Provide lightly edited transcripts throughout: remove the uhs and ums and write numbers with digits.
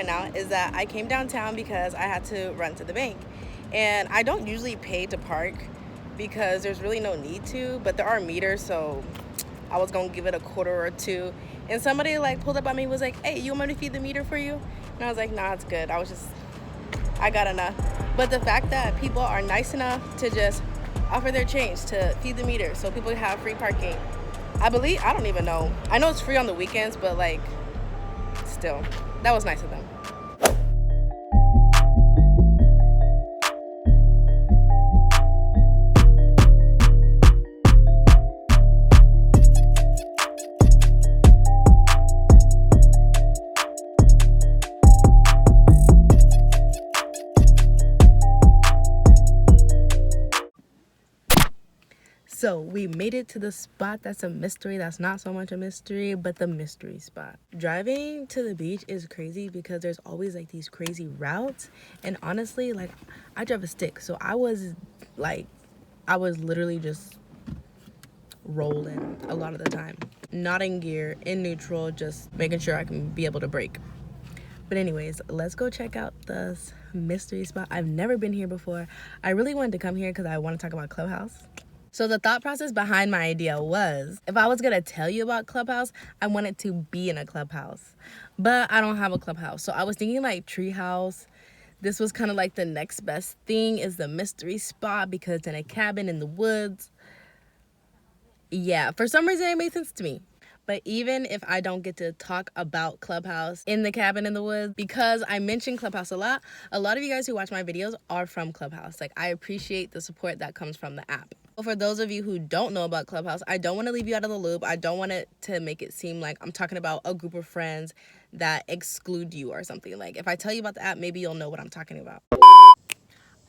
right now is that I came downtown because I had to run to the bank. And I don't usually pay to park because there's really no need to, but there are meters, so I was gonna give it a quarter or two. And somebody like pulled up on me and was like, hey, you want me to feed the meter for you? And I was like, nah, it's good. I got enough. But the fact that people are nice enough to just offer their change to feed the meter so people have free parking. I don't even know. I know it's free on the weekends, but like, still, that was nice of them. So we made it to the spot that's a mystery, that's not so much a mystery, but the mystery spot. Driving to the beach is crazy because there's always like these crazy routes, and honestly, like, I drive a stick, so I was literally just rolling a lot of the time, not in gear, in neutral, just making sure I can be able to brake. But anyways, let's go check out this mystery spot. I've never been here before. I really wanted to come here because I want to talk about Clubhouse. So the thought process behind my idea was, if I was gonna tell you about Clubhouse, I wanted to be in a clubhouse. But I don't have a clubhouse. So I was thinking like treehouse. This was kind of like the next best thing, is the mystery spot because it's in a cabin in the woods. Yeah, for some reason it made sense to me. But even if I don't get to talk about Clubhouse in the cabin in the woods, because I mention Clubhouse a lot of you guys who watch my videos are from Clubhouse. Like, I appreciate the support that comes from the app. For those of you who don't know about Clubhouse, I don't want to leave you out of the loop. I don't want it to make it seem like I'm talking about a group of friends that exclude you or something. Like, if I tell you about the app, maybe you'll know what I'm talking about.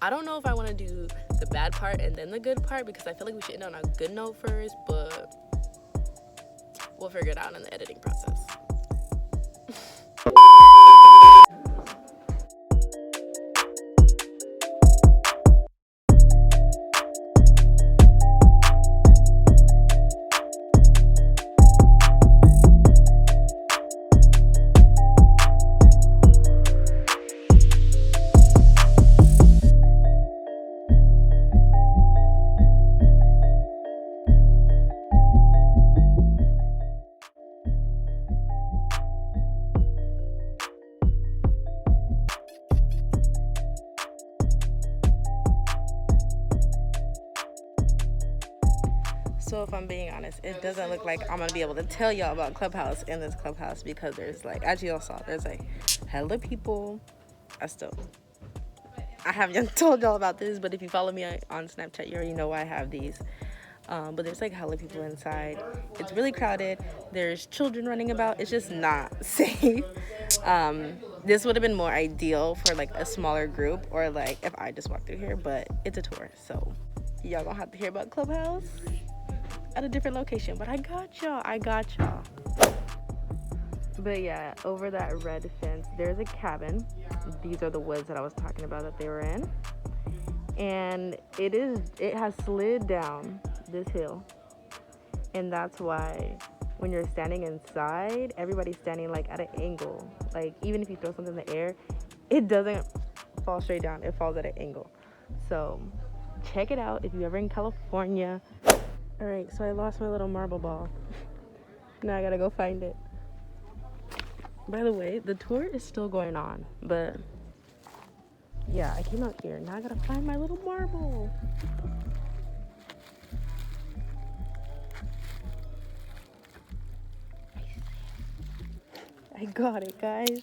I don't know if I want to do the bad part and then the good part, because I feel like we should end on a good note first, but we'll figure it out in the editing process. So if I'm being honest, it doesn't look like I'm gonna be able to tell y'all about Clubhouse in this Clubhouse, because there's like, as y'all saw, there's like hella people. I haven't told y'all about this, but if you follow me on Snapchat, you already know I have these. But there's like hella people inside. It's really crowded. There's children running about. It's just not safe. This would have been more ideal for like a smaller group, or like if I just walked through here, but it's a tour, so y'all gonna have to hear about Clubhouse at a different location. But I got y'all. But yeah, over that red fence, there's a cabin. These are the woods that I was talking about that they were in. And it has slid down this hill. And that's why when you're standing inside, everybody's standing like at an angle. Like, even if you throw something in the air, it doesn't fall straight down. It falls at an angle. So check it out if you're ever in California. All right, so I lost my little marble ball. Now I gotta go find it. By the way, the tour is still going on, but yeah, I came out here. Now I gotta find my little marble. I got it, guys.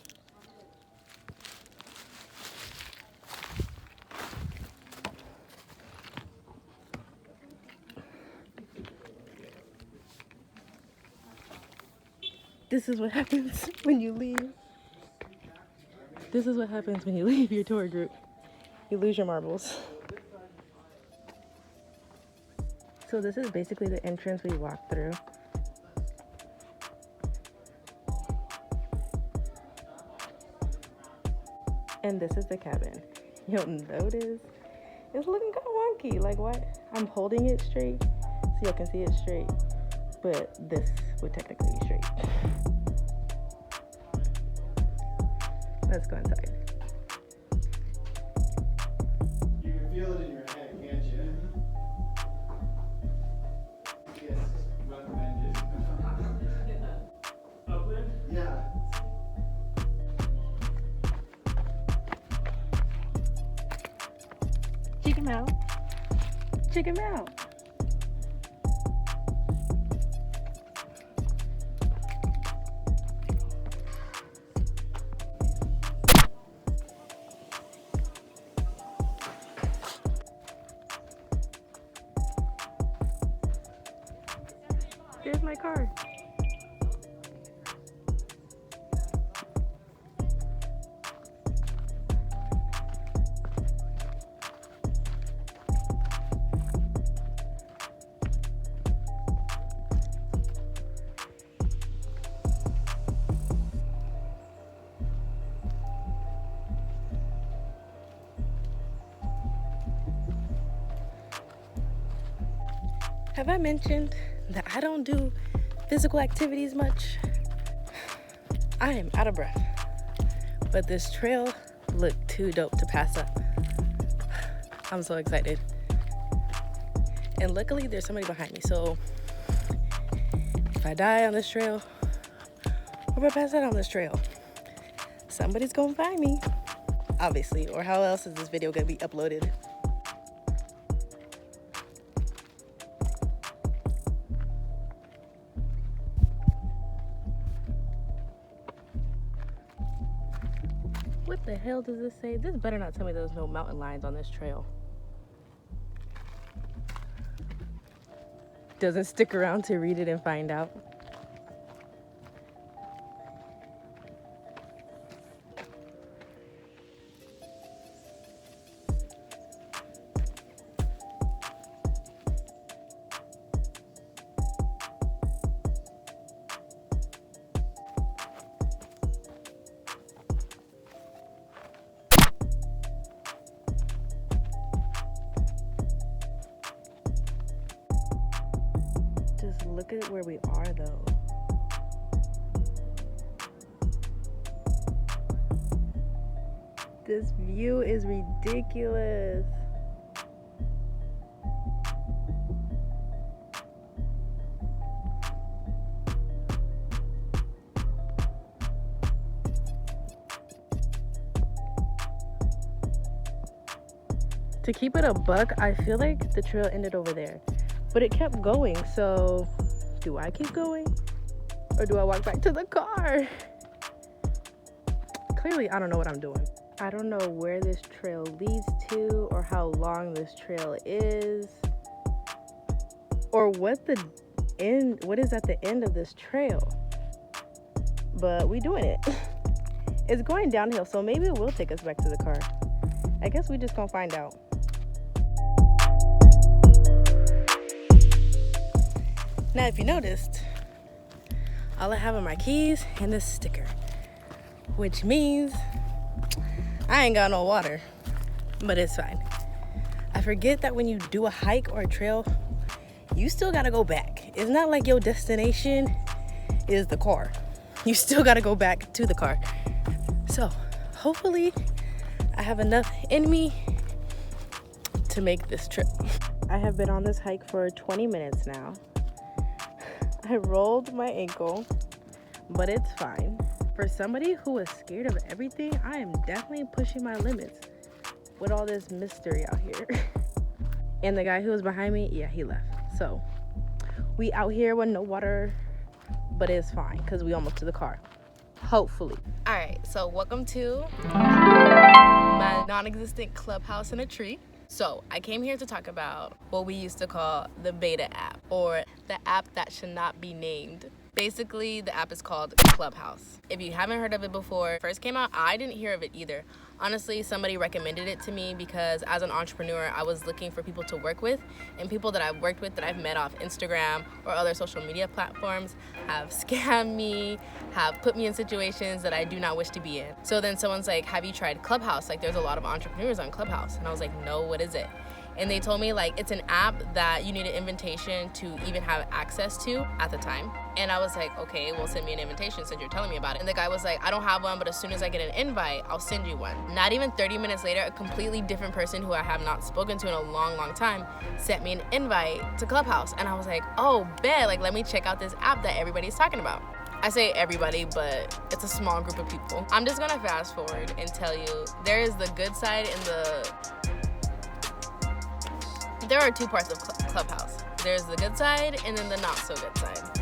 This is what happens when you leave. This is what happens when you leave your tour group. You lose your marbles. So this is basically the entrance we walked through. And this is the cabin. You'll notice it's looking kind of wonky. Like, what? I'm holding it straight so you can see it straight, but this would technically be straight. Let's go inside. You can feel it in your head, can't you? Yes, recommended. Upland? Yeah. Check him out. Check him out. There's my car. Have I mentioned that I don't do physical activities much? I am out of breath, but this trail looked too dope to pass up. I'm so excited. And luckily there's somebody behind me, so if I die on this trail, or if I pass out on this trail, somebody's gonna find me, obviously, or how else is this video gonna be uploaded? What the hell does this say? This better not tell me there's no mountain lions on this trail. Doesn't stick around to read it and find out. Just look at where we are though. This view is ridiculous. To keep it a buck, I feel like the trail ended over there, but it kept going. So do I keep going or do I walk back to the car? Clearly, I don't know what I'm doing. I don't know where this trail leads to or how long this trail is or what is at the end of this trail. But we doing it. It's going downhill, so maybe it will take us back to the car. I guess we just gonna find out. Now, if you noticed, all I have are my keys and this sticker, which means I ain't got no water, but it's fine. I forget that when you do a hike or a trail, you still gotta go back. It's not like your destination is the car. You still gotta go back to the car. So hopefully I have enough in me to make this trip. I have been on this hike for 20 minutes now. I rolled my ankle, but it's fine. For somebody who is scared of everything, I am definitely pushing my limits with all this mystery out here. And the guy who was behind me, yeah, he left. So we out here with no water, but it's fine because we almost to the car, hopefully. All right, so welcome to my non-existent clubhouse in a tree. So I came here to talk about what we used to call the beta app, or the app that should not be named. Basically, the app is called Clubhouse. If you haven't heard of it before, first came out, I didn't hear of it either. Honestly, somebody recommended it to me because as an entrepreneur, I was looking for people to work with, and people that I've worked with that I've met off Instagram or other social media platforms have scammed me, have put me in situations that I do not wish to be in. So then someone's like, have you tried Clubhouse? Like, there's a lot of entrepreneurs on Clubhouse. And I was like, no, what is it? And they told me like it's an app that you need an invitation to even have access to at the time. And I was like, okay, well, send me an invitation since you're telling me about it. And the guy was like, I don't have one, but as soon as I get an invite, I'll send you one. Not even 30 minutes later, a completely different person who I have not spoken to in a long, long time sent me an invite to Clubhouse. And I was like, oh, bet, like, let me check out this app that everybody's talking about. I say everybody, but it's a small group of people. I'm just gonna fast forward and tell you, there is the good side and there are two parts of Clubhouse. There's the good side and then the not so good side.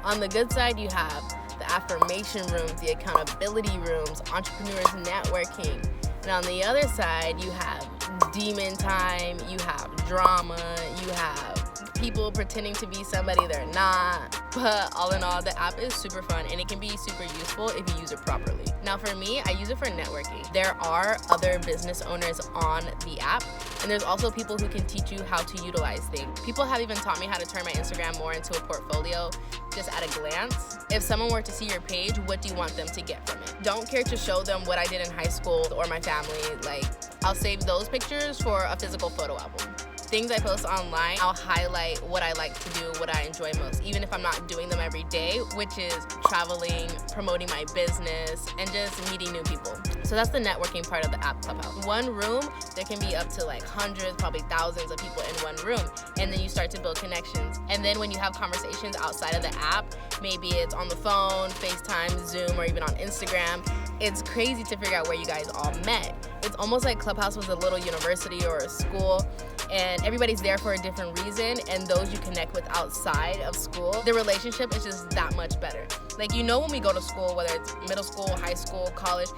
On the good side, you have the affirmation rooms, the accountability rooms, entrepreneurs networking. And on the other side, you have demon time, you have drama, you have people pretending to be somebody they're not. But all in all, the app is super fun and it can be super useful if you use it properly. Now for me, I use it for networking. There are other business owners on the app, and there's also people who can teach you how to utilize things. People have even taught me how to turn my Instagram more into a portfolio just at a glance. If someone were to see your page, what do you want them to get from it? Don't care to show them what I did in high school or my family. Like, I'll save those pictures for a physical photo album. Things I post online, I'll highlight what I like to do, what I enjoy most, even if I'm not doing them every day, which is traveling, promoting my business, and just meeting new people. So that's the networking part of the app Clubhouse. One room, there can be up to like hundreds, probably thousands of people in one room, and then you start to build connections. And then when you have conversations outside of the app, maybe it's on the phone, FaceTime, Zoom, or even on Instagram, it's crazy to figure out where you guys all met. It's almost like Clubhouse was a little university or a school, and everybody's there for a different reason, and those you connect with outside of school, the relationship is just that much better. Like, you know, when we go to school, whether it's middle school, high school, college,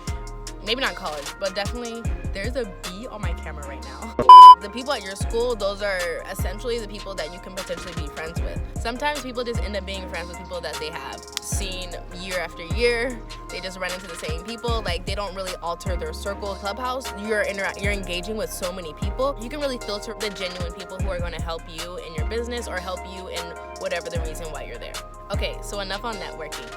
maybe not college, but definitely, there's a bee on my camera right now. The people at your school, those are essentially the people that you can potentially be friends with. Sometimes people just end up being friends with people that they have seen year after year. They just run into the same people. Like, they don't really alter their circle. Clubhouse, you're engaging with so many people. You can really filter the genuine people who are going to help you in your business or help you in whatever the reason why you're there. Okay, so enough on networking.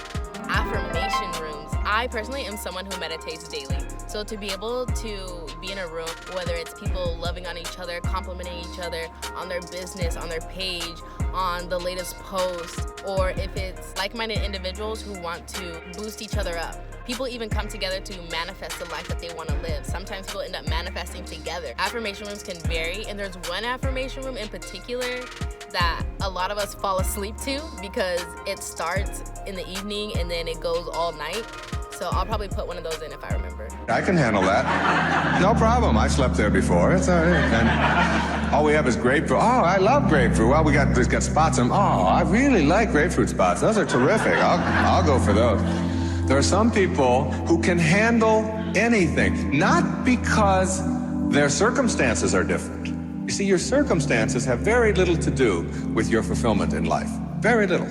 Affirmation rooms. I personally am someone who meditates daily. So to be able to be in a room, whether it's people loving on each other, complimenting each other on their business, on their page, on the latest post, or if it's like-minded individuals who want to boost each other up. People even come together to manifest the life that they want to live. Sometimes people end up manifesting together. Affirmation rooms can vary, and there's one affirmation room in particular that a lot of us fall asleep to because it starts in the evening and then it goes all night. So I'll probably put one of those in if I remember. I can handle that. No problem. I slept there before. It's all right. And all we have is grapefruit. Oh, I love grapefruit. Well, we got spots in. Oh, I really like grapefruit spots. Those are terrific. I'll go for those. There are some people who can handle anything, not because their circumstances are different. You see, your circumstances have very little to do with your fulfillment in life. Very little.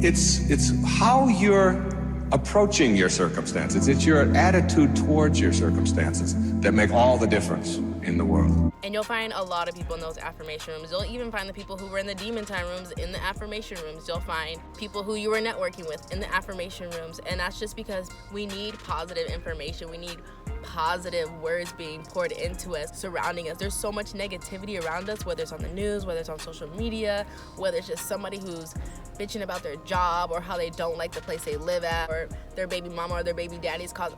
It's how you're approaching your circumstances. It's your attitude towards your circumstances that make all the difference in the world. And you'll find a lot of people in those affirmation rooms. You'll even find the people who were in the demon time rooms in the affirmation rooms. You'll find people who you were networking with in the affirmation rooms. And that's just because we need positive information. We need positive words being poured into us, surrounding us. There's so much negativity around us, whether it's on the news, whether it's on social media, whether it's just somebody who's bitching about their job or how they don't like the place they live at, or their baby mama or their baby daddy's cause.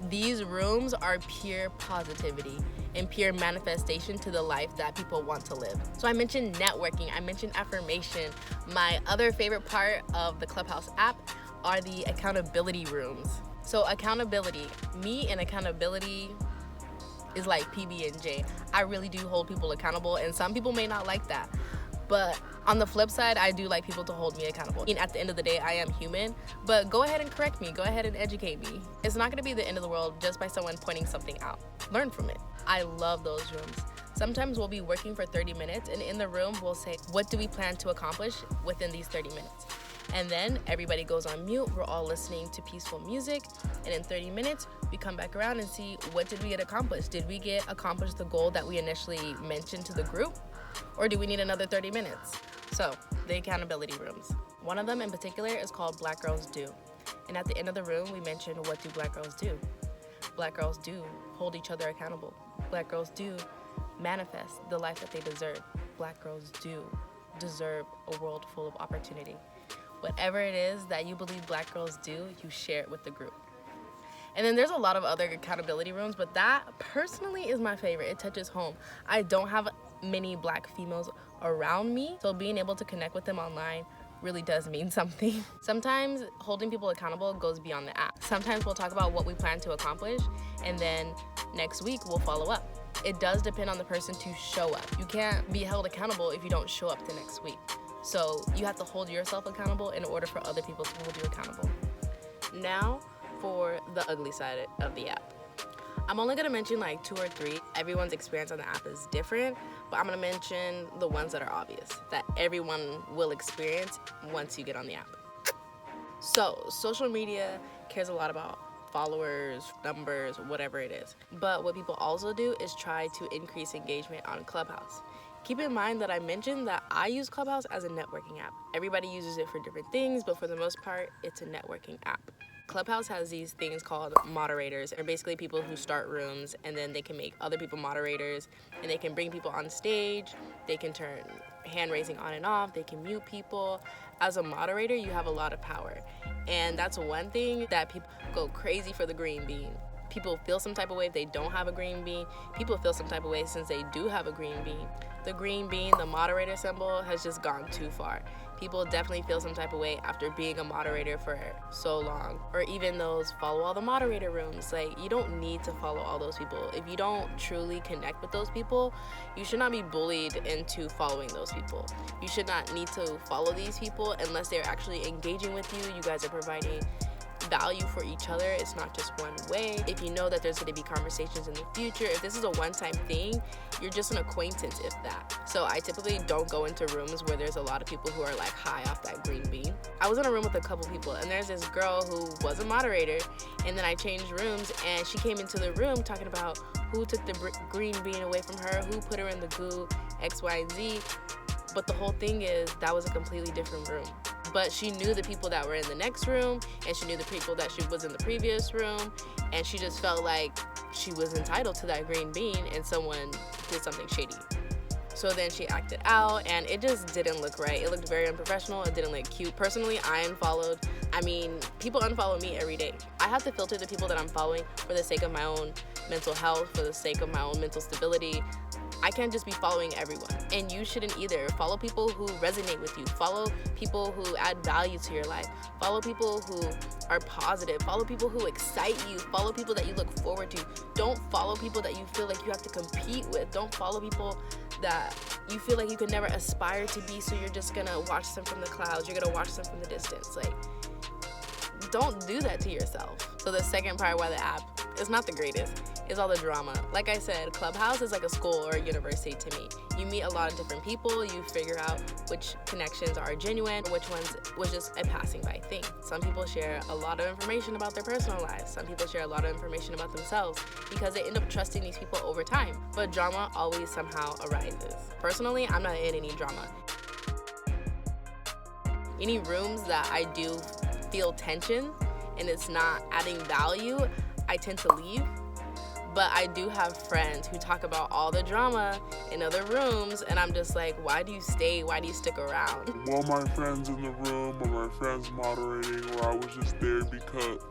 These rooms are pure positivity and pure manifestation to the life that people want to live. So I mentioned networking, I mentioned affirmation. My other favorite part of the Clubhouse app are the accountability rooms. So accountability, me and accountability is like PB&J. I really do hold people accountable, and some people may not like that. But on the flip side, I do like people to hold me accountable. And at the end of the day, I am human, but go ahead and correct me. Go ahead and educate me. It's not gonna be the end of the world just by someone pointing something out. Learn from it. I love those rooms. Sometimes we'll be working for 30 minutes, and in the room, we'll say, what do we plan to accomplish within these 30 minutes? And then everybody goes on mute. We're all listening to peaceful music. And in 30 minutes, we come back around and see, what did we get accomplished? Did we get accomplished the goal that we initially mentioned to the group? Or do we need another 30 minutes? So, the accountability rooms. One of them in particular is called Black Girls Do. And at the end of the room, we mention, what do Black girls do? Black girls do hold each other accountable. Black girls do manifest the life that they deserve. Black girls do deserve a world full of opportunity. Whatever it is that you believe black girls do, you share it with the group. And then there's a lot of other accountability rooms, but that personally is my favorite. It touches home. I don't have many black females around me, so being able to connect with them online really does mean something. Sometimes holding people accountable goes beyond the app. Sometimes we'll talk about what we plan to accomplish, and then next week we'll follow up. It does depend on the person to show up. You can't be held accountable if you don't show up the next week. So you have to hold yourself accountable in order for other people to hold you accountable. Now, for the ugly side of the app. I'm only gonna mention like 2 or 3. Everyone's experience on the app is different, but I'm gonna mention the ones that are obvious, that everyone will experience once you get on the app. So, social media cares a lot about followers, numbers, whatever it is. But what people also do is try to increase engagement on Clubhouse. Keep in mind that I mentioned that I use Clubhouse as a networking app. Everybody uses it for different things, but for the most part, it's a networking app. Clubhouse has these things called moderators. They're basically people who start rooms, and then they can make other people moderators, and they can bring people on stage. They can turn hand raising on and off. They can mute people. As a moderator, you have a lot of power. And that's one thing that people go crazy for the green bean. People feel some type of way if they don't have a green bean. People feel some type of way since they do have a green bean. The green bean, the moderator symbol, has just gone too far. People definitely feel some type of way after being a moderator for so long. Or even those follow all the moderator rooms. Like, you don't need to follow all those people. If you don't truly connect with those people, you should not be bullied into following those people. You should not need to follow these people unless they're actually engaging with you. You guys are providing value for each other. It's not just one way. If you know that there's going to be conversations in the future, if this is a one-time thing, you're just an acquaintance, if that. So I typically don't go into rooms where there's a lot of people who are like high off that green bean. I was in a room with a couple people, and there's this girl who was a moderator, and then I changed rooms, and she came into the room talking about who took the green bean away from her, who put her in the goo, X, Y, and Z. But the whole thing is that was a completely different room. But she knew the people that were in the next room, and she knew the people that she was in the previous room, and she just felt like she was entitled to that green bean, and someone did something shady. So then she acted out, and it just didn't look right. It looked very unprofessional. It didn't look cute. Personally, I unfollowed. I mean, people unfollow me every day. I have to filter the people that I'm following for the sake of my own mental health, for the sake of my own mental stability. I can't just be following everyone, and you shouldn't either. Follow people who resonate with you. Follow people who add value to your life. Follow people who are positive. Follow people who excite you. Follow people that you look forward to. Don't follow people that you feel like you have to compete with. Don't follow people that you feel like you can never aspire to be, so you're just gonna watch them from the clouds. You're gonna watch them from the distance. Like, don't do that to yourself. So the second part why the app is not the greatest is all the drama. Like I said, Clubhouse is like a school or a university to me. You meet a lot of different people, you figure out which connections are genuine, which ones was just a passing by thing. Some people share a lot of information about their personal lives. Some people share a lot of information about themselves because they end up trusting these people over time. But drama always somehow arises. Personally, I'm not in any drama. Any rooms that I do feel tension and it's not adding value, I tend to leave. But I do have friends who talk about all the drama in other rooms, and I'm just like, why do you stay? Why do you stick around? While my friends in the room, or my friends moderating, or I was just there because...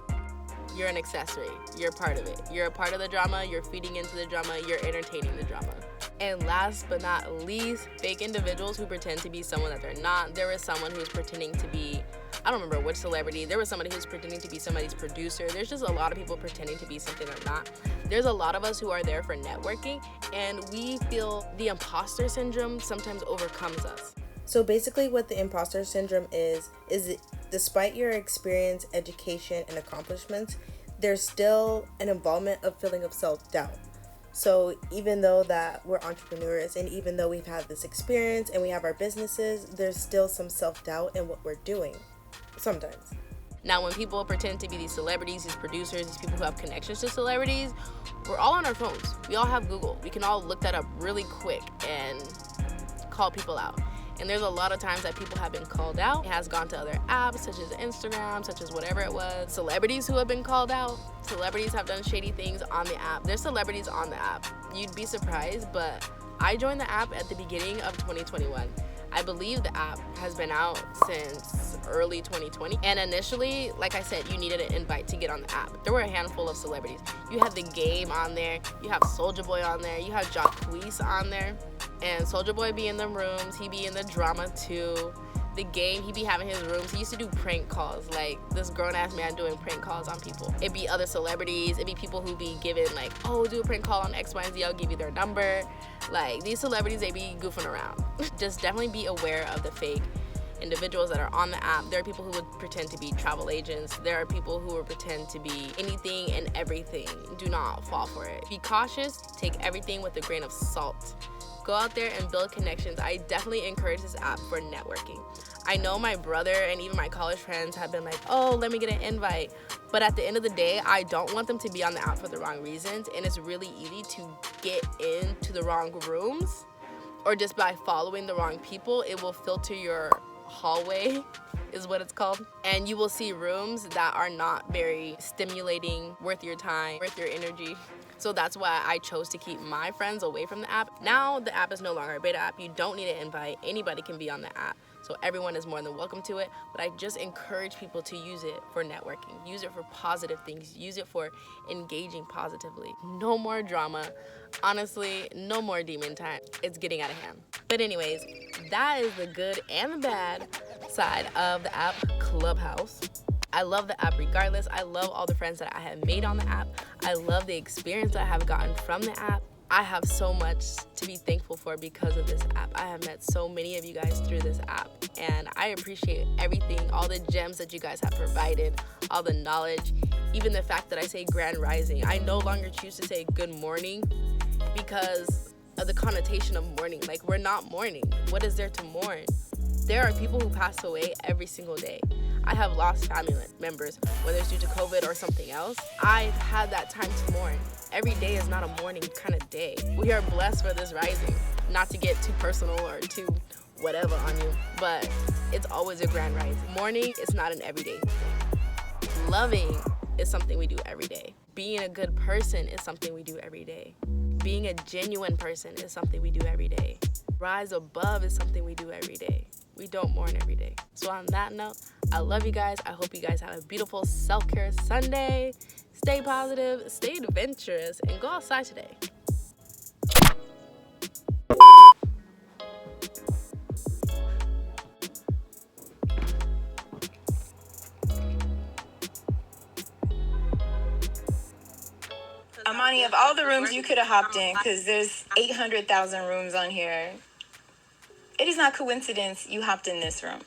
You're an accessory. You're a part of it. You're a part of the drama. You're feeding into the drama. You're entertaining the drama. And last but not least, fake individuals who pretend to be someone that they're not. There was someone who was pretending to be, I don't remember which celebrity. There was somebody who was pretending to be somebody's producer. There's just a lot of people pretending to be something they're not. There's a lot of us who are there for networking, and we feel the imposter syndrome sometimes overcomes us. So basically what the imposter syndrome is despite your experience, education, and accomplishments, there's still an involvement of feeling of self-doubt. So even though that we're entrepreneurs, and even though we've had this experience and we have our businesses, there's still some self-doubt in what we're doing sometimes. Now, when people pretend to be these celebrities, these producers, these people who have connections to celebrities, we're all on our phones. We all have Google. We can all look that up really quick and call people out. And there's a lot of times that people have been called out. It has gone to other apps such as Instagram, such as whatever it was. Celebrities who have been called out. celebrities have done shady things on the app. There's celebrities on the app. You'd be surprised, but I joined the app at the beginning of 2021. I believe the app has been out since early 2020. And initially, like I said, you needed an invite to get on the app. There were a handful of celebrities. You had The Game on there. You have Soulja Boy on there. You have Jacquees on there. And Soulja Boy be in the rooms. He be in the drama too. The Game, he be having his rooms. He used to do prank calls, like this grown-ass man doing prank calls on people. It'd be other celebrities. It'd be people who be giving like, oh, do a prank call on X, Y, and Z. I'll give you their number. Like, these celebrities, they be goofing around. Just definitely be aware of the fake individuals that are on the app. There are people who would pretend to be travel agents. There are people who would pretend to be anything and everything. Do not fall for it. Be cautious. Take everything with a grain of salt. Go out there and build connections. I definitely encourage this app for networking. I know my brother and even my college friends have been like, oh, let me get an invite. But at the end of the day, I don't want them to be on the app for the wrong reasons. And it's really easy to get into the wrong rooms, or just by following the wrong people, it will filter your hallway, is what it's called. And you will see rooms that are not very stimulating, worth your time, worth your energy. So that's why I chose to keep my friends away from the app. Now the app is no longer a beta app. You don't need an invite. Anybody can be on the app. So everyone is more than welcome to it. But I just encourage people to use it for networking. Use it for positive things. Use it for engaging positively. No more drama. Honestly, no more demon time. It's getting out of hand. But anyways, that is the good and the bad side of the app Clubhouse. I love the app regardless. I love all the friends that I have made on the app. I love the experience I have gotten from the app. I have so much to be thankful for because of this app. I have met so many of you guys through this app, and I appreciate everything, all the gems that you guys have provided, all the knowledge, even the fact that I say grand rising. I no longer choose to say good morning because of the connotation of mourning. Like, we're not mourning. What is there to mourn? There are people who pass away every single day. I have lost family members, whether it's due to COVID or something else. I've had that time to mourn. Every day is not a mourning kind of day. We are blessed for this rising. Not to get too personal or too whatever on you, but it's always a grand rising. Mourning is not an everyday thing. Loving is something we do every day. Being a good person is something we do every day. Being a genuine person is something we do every day. Rise above is something we do every day. We don't mourn every day. So on that note, I love you guys. I hope you guys have a beautiful self-care Sunday. Stay positive, stay adventurous, and go outside today. Amani, of all the rooms you could have hopped in, because there's 800,000 rooms on here, it is not coincidence you hopped in this room.